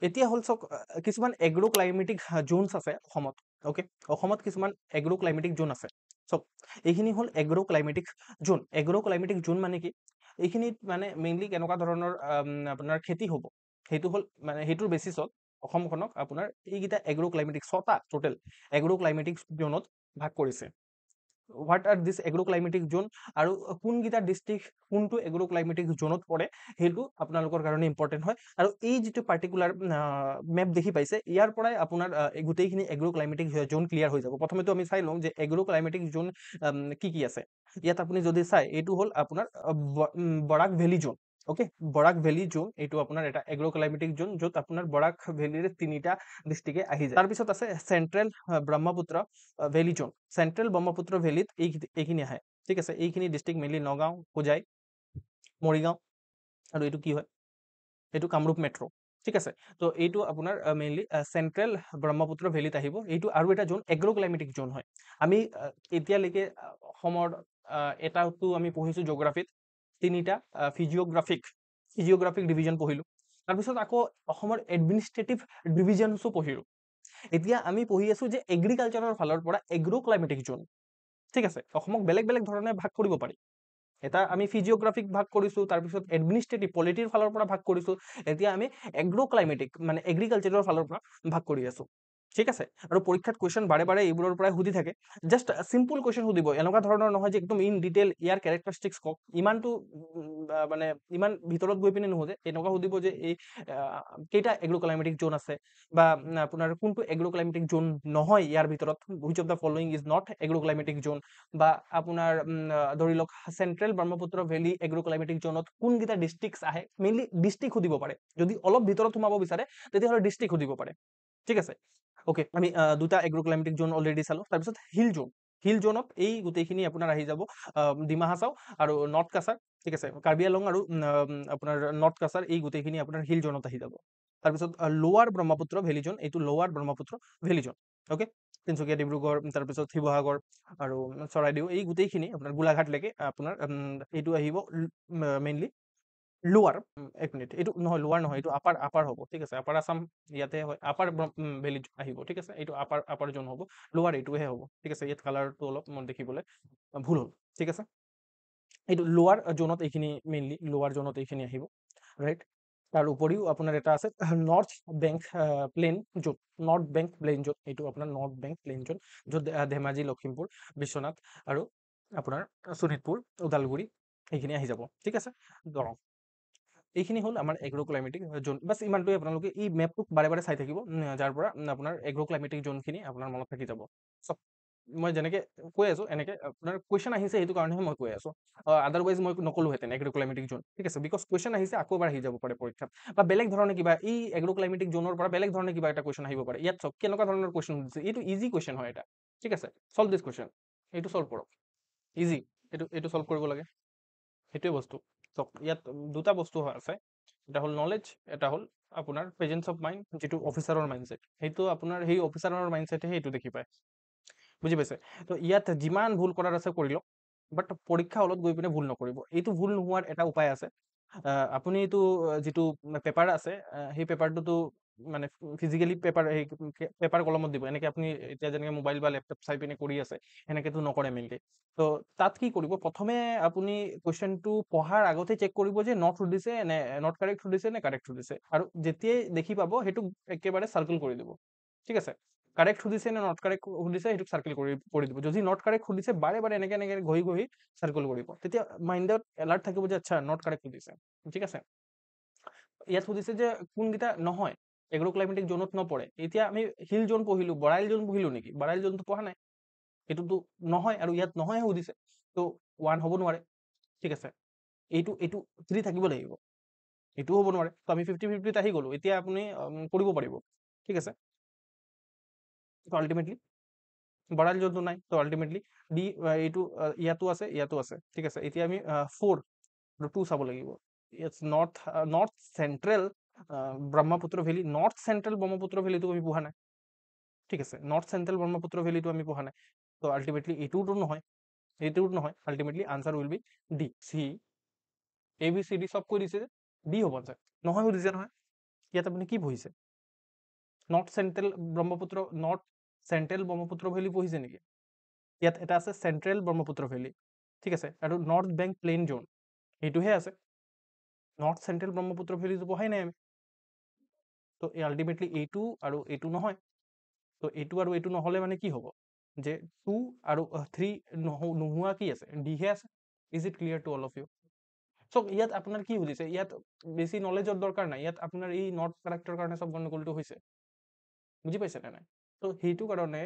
এতিয়া হ'ল চাওক কিছুমান এগ্ৰ' ক্লাইমেটিক জোনছ আছে অসমত অ'কে অসমত কিছুমান এগ্ৰ' ক্লাইমেটিক জোন আছে চাওক এইখিনি হ'ল এগ্ৰ' ক্লাইমেটিক জোন এগ্ৰ' ক্লাইমেটিক জোন মানে কি এইখিনিত মানে মেইনলি কেনেকুৱা ধৰণৰ আপোনাৰ খেতি হ'ব সেইটো হ'ল মানে সেইটোৰ বেচিছত অসমখনক আপোনাৰ এইকেইটা এগ্ৰ' ক্লাইমেটিক 6টা টোটেল এগ্ৰ' ক্লাইমেটিক জোনত ভাগ কৰিছে what are this agro' climatic zone আৰু কোনকেইটা ডিষ্ট্ৰিক্ট কোনটো এগ্ৰ' ক্লাইমেটিক জোনত পৰে সেইটো আপোনালোকৰ কাৰণে ইম্পৰ্টেণ্ট হয় আৰু এই যিটো পাৰ্টিকুলাৰ মেপ দেখি পাইছে ইয়াৰ পৰাই আপোনাৰ গোটেইখিনি এগ্ৰ' ক্লাইমেটিক জোন ক্লিয়াৰ হৈ যাব প্ৰথমেতো আমি চাই লওঁ যে এগ্ৰ' ক্লাইমেটিক জোন কি কি আছে ইয়াত আপুনি যদি চাই এইটো হ'ল আপোনাৰ বৰাক ভেলী জোন ওকে বৰাক ভেলী জোন এইটো আপোনাৰ এটা এগ্ৰ' ক্লাইমেটিক জোন য'ত আপোনাৰ বৰাক ভেলীৰ 3টা ডিষ্ট্ৰিক্টে আহি যায় তাৰপিছত আছে চেন্ট্ৰেল ব্ৰহ্মপুত্ৰ ভেলী জোন চেন্ট্ৰেল ব্ৰহ্মপুত্ৰ ভেলীত এইখিনি আহে ঠিক আছে এইখিনি ডিষ্ট্ৰিক্ট মেইনলি নগাঁও হোজাই মৰিগাঁও আৰু এইটো কি হয় এইটো কামৰূপ মেট্ৰ' ঠিক আছে তো এইটো আপোনাৰ মেইনলি চেন্ট্ৰেল ব্ৰহ্মপুত্ৰ ভেলীত আহিব এইটো আৰু এটা জোন এগ্ৰ' ক্লাইমেটিক জোন হয় আমি এতিয়ালৈকে অসমৰ এটাটো আমি পঢ়িছোঁ জিঅ'গ্ৰাফিত 3টা ফিজিঅ'গ্ৰাফিক ডিভিজন পঢ়িলোঁ তাৰপিছত আকৌ অসমৰ এডমিনিষ্ট্ৰেটিভ ডিভিজনছো পঢ়িলোঁ এতিয়া আমি পঢ়ি আছোঁ যে এগ্ৰিকালচাৰৰ ফালৰ পৰা এগ্ৰ' ক্লাইমেটিক জোন ঠিক আছে অসমক বেলেগ বেলেগ ধৰণে ভাগ কৰিব পাৰি এটা আমি ফিজিঅ'গ্ৰাফিক ভাগ কৰিছোঁ তাৰপিছত এডমিনিষ্ট্ৰেটিভ পলিটিৰ ফালৰ পৰা ভাগ কৰিছোঁ এতিয়া আমি এগ্ৰ' ক্লাইমেটিক মানে এগ্ৰিকালচাৰৰ ফালৰ পৰা ভাগ কৰি আছোঁ ঠিক আছে আৰু পৰীক্ষাত কুৱেশ্যন বাৰে বাৰে এইবোৰৰ পৰাই সুধি থাকে জাষ্ট চিম্পল কুৱেশ্যন সুধিব এনেকুৱা ধৰণৰ নহয় যে একদম ইন ডিটেইল ইয়াৰ কেৰেক্টাৰিষ্টিক্স কওক ইমানটো মানে ইমান ভিতৰত গৈ পিনে নোসোধে এনেকুৱা সুধিব যে এই কেইটা এগ্ৰ' ক্লাইমেটিক জোন আছে বা আপোনাৰ কোনটো এগ্ৰ' ক্লাইমেটিক জোন নহয় ইয়াৰ ভিতৰত which of the following is not agro' climatic zone বা আপোনাৰ ধৰি লওক central Brahmaputra valley agro' climatic জোনত কোনকেইটা ডিষ্ট্ৰিক্ট আহে মেইনলি ডিষ্ট্ৰিক্ট সুধিব পাৰে যদি অলপ ভিতৰত সোমাব বিচাৰে তেতিয়াহ'লে ডিষ্ট্ৰিক্ট সুধিব পাৰে ঠিক আছে ওকে আমি দুটা এগ্ৰ' ক্লাইমেটিক জোন অলৰেডি চালোঁ তাৰপিছত হিল জোনত এই গোটেইখিনি আপোনাৰ আহি যাব ডিমা হাছাও আৰু নৰ্থ কাছাৰ ঠিক আছে কাৰ্বি আংলং আৰু আপোনাৰ নৰ্থ কাছাৰ এই গোটেইখিনি আপোনাৰ হিল জোনত আহি যাব তাৰপিছত লোৱাৰ ব্ৰহ্মপুত্ৰ ভেলী জোন এইটো লোৱাৰ ব্ৰহ্মপুত্ৰ ভেলী জোন ওকে তিনিচুকীয়া ডিব্ৰুগড় তাৰপিছত শিৱসাগৰ আৰু চৰাইদেউ এই গোটেইখিনি আপোনাৰ গোলাঘাটলৈকে আপোনাৰ এইটো আহিব মেইনলি লোৱাৰ এক মিনিট এইটো নহয় লোৱাৰ নহয় এইটো আপাৰ হ'ব ঠিক আছে আপাৰ আছাম ইয়াতে হয় আপাৰ ভেলী আহিব ঠিক আছে এইটো আপাৰ জোন হ'ব লোৱাৰ এইটোহে হ'ব ঠিক আছে ইয়াত কালাৰটো অলপ মই দেখিবলৈ ভুল হ'ল ঠিক আছে এইটো লোৱাৰ জোনত এইখিনি মেইনলি লোৱাৰ জোনত এইখিনি আহিব ৰাইট তাৰ উপৰিও আপোনাৰ এটা আছে নৰ্থ বেংক প্লেন জোন নৰ্থ বেংক প্লেন জোন এইটো আপোনাৰ নৰ্থ বেংক প্লেন জোন য'ত ধেমাজি লখিমপুৰ বিশ্বনাথ আৰু আপোনাৰ শোণিতপুৰ ওদালগুৰি এইখিনি আহি যাব ঠিক আছে দৰং এইখিনি হ'ল আমাৰ এগ্ৰ' ক্লাইমেটিক জোন বাছ ইমানটোৱে আপোনালোকে এই মেপটোক বাৰে বাৰে চাই থাকিব যাৰ পৰা আপোনাৰ এগ্ৰ' ক্লাইমেটিক জোনখিনি আপোনাৰ মনত থাকি যাব চব মই যেনেকৈ কৈ আছোঁ এনেকৈ আপোনাৰ কুৱেশ্যন আহিছে সেইটো কাৰণেহে মই কৈ আছোঁ আদাৰৱাইজ মই নকলোহেঁতেন এগ্ৰ' ক্লাইমেটিক জোন ঠিক আছে বিকজ কুৱেশ্যন আহিছে আকৌ এবাৰ আহি যাব পাৰে পৰীক্ষাত বা বেলেগ ধৰণে কিবা এই এগ্ৰ' ক্লাইমেটিক জোনৰ পৰা বেলেগ ধৰণে কিবা এটা কুৱেশ্যন আহিব পাৰে ইয়াত চব কেনেকুৱা ধৰণৰ কুৱেশ্যন সুধিছে এইটো ইজি কুৱেশ্যন হয় এটা ঠিক আছে চল্ভ দিছ কুৱেশ্যন এইটো চল্ভ কৰক ইজি এইটো চল্ভ কৰিব লাগে সেইটোৱে বস্তু চক ইয়াত দুটা বস্তু আছে এটা হ'ল নলেজ এটা হ'ল আপোনাৰ প্ৰেজেন্স অফ মাইণ্ড যিটো অফিচাৰৰ মাইণ্ডছেট সেইটো আপোনাৰ সেই অফিচাৰৰ মাইণ্ডছেটহে এইটো দেখি পায় বুজি পাইছে তো ইয়াত যিমান ভুল কৰাৰ আছে কৰি লওক বাট পৰীক্ষা হলত গৈ পিনে ভুল নকৰিব এইটো ভুল নোহোৱাৰ এটা উপায় আছে আপুনি এইটো যিটো পেপাৰ আছে সেই পেপাৰটোতো মানে ফিজিকেলি পেপাৰ কলমত দিব এনেকৈ আপুনি এতিয়া যেনেকৈ মোবাইল বা লেপটপ চাই পিনে কৰি আছে সেনেকৈতো নকৰে মেইনলি তো তাত কি কৰিব প্ৰথমে আপুনি কুৱেশ্যনটো পঢ়াৰ আগতে চেক কৰিব যে নট সুধিছে নে নট কাৰেক্ট সুধিছে নে কাৰেক্ট সুধিছে আৰু যেতিয়াই দেখি পাব সেইটো একেবাৰে চাৰ্কেল কৰি দিব ঠিক আছে কাৰেক্ট সুধিছে নে নট কাৰেক্ট সুধিছে সেইটোক চাৰ্কেল কৰি দিব যদি নট কাৰেক্ট সুধিছে বাৰে বাৰে এনেকৈ ঘঁহি চাৰ্কেল কৰিব তেতিয়া মাইণ্ডত এলাৰ্ট থাকিব যে আচ্ছা নট কাৰেক্ট সুধিছে ঠিক আছে ইয়াত সুধিছে যে কোনকেইটা নহয় এগ্ৰ' ক্লাইমেটিক জোনত নপৰে এতিয়া আমি হিল জোন পঢ়িলোঁ বৰাইল জোন পঢ়িলোঁ নেকি বৰাইল জোনটো পঢ়া নাই এইটোতো নহয় আৰু ইয়াত নহয়হে সুধিছে তো 1 হ'ব নোৱাৰে ঠিক আছে এইটো 3 থাকিব লাগিব এইটোও হ'ব নোৱাৰে তো আমি 50-50 আহি গ'লোঁ এতিয়া আপুনি কৰিব পাৰিব ঠিক আছে তো আল্টিমেটলি বৰাইল জোনটো নাই তো আল্টিমেটলি ডি এইটো ইয়াতো আছে ঠিক আছে এতিয়া আমি 4 আৰু 2 চাব লাগিব it's north central Brahmaputra valley north central Brahmaputra ভেলীটো আমি পঢ়া নাই ঠিক আছে নৰ্থ চেণ্ট্ৰেল ব্ৰহ্মপুত্ৰ ভেলীটো আমি পঢ়া নাই তো আল্টিমেটলি এইটোতো নহয় ultimately answer will be D C A B C D চব কৈ দিছে যে ডি হ'ব আনসাৰ নহয় সুধিছে নহয় ইয়াত আপুনি কি পঢ়িছে নৰ্থ চেণ্ট্ৰেল ব্ৰহ্মপুত্ৰ ভেলী পঢ়িছে নেকি? ইয়াত এটা আছে চেণ্ট্ৰেল ব্ৰহ্মপুত্ৰ ভেলী, ঠিক আছে, আৰু নৰ্থ বেংক প্লেইন জোন, সেইটোহে আছে। নৰ্থ চেণ্ট্ৰেল ব্ৰহ্মপুত্ৰ ভেলীটো পঢ়াই নাই আমি। তো আল্টিমেটলি এইটো আৰু এইটো নহয়। তো এইটো আৰু এইটো নহ'লে মানে কি হ'ব, যে 2 আৰু 3 নোহোৱা কি আছে, ডিহে আছে। Is it clear to all of you? So' ইয়াত আপোনাৰ কি বুজিছে, ইয়াত বেছি নলেজৰ দৰকাৰ নাই, ইয়াত আপোনাৰ এই নট কাৰেক্টৰ কাৰণে চব গণ্ডগোলটো হৈছে। বুজি পাইছে নে নাই? তো সেইটো কাৰণে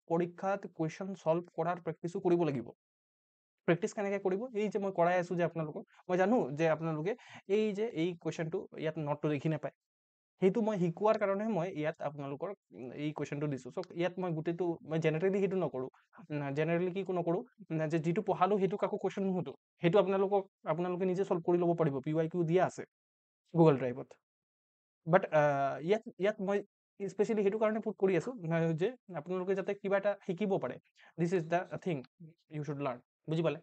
পৰীক্ষাত কুৱেশ্যন ছল্ভ কৰাৰ প্ৰেক্টিছো কৰিব লাগিব। প্ৰেক্টিচ কেনেকৈ কৰিব, এই যে মই কৰাই আছো যে আপোনালোকক, মই জানো যে আপোনালোকে এই যে এই কুৱেশ্যনটো ইয়াত নটটো দেখি নাপায়, সেইটো মই শিকোৱাৰ কাৰণে মই ইয়াত আপোনালোকৰ এই কুৱেশ্যনটো দিছোঁ। চ' ইয়াত মই গোটেইটো মই জেনেৰেলি সেইটো নকৰোঁ। জেনেৰেলি কি নকৰোঁ, যে যিটো পঢ়ালো সেইটোক আকৌ কুৱেশ্যন নুসুধো, সেইটো আপোনালোকে নিজে ছল্ভ কৰি ল'ব পাৰিব, PYQ দিয়া আছে গুগল ড্ৰাইভত। বাট ইয়াত মই স্পেচিয়েলি সেইটো কাৰণে পুট কৰি আছোঁ যে আপোনালোকে যাতে কিবা এটা শিকিব পাৰে। This is the thing you should learn. বুজি পালে?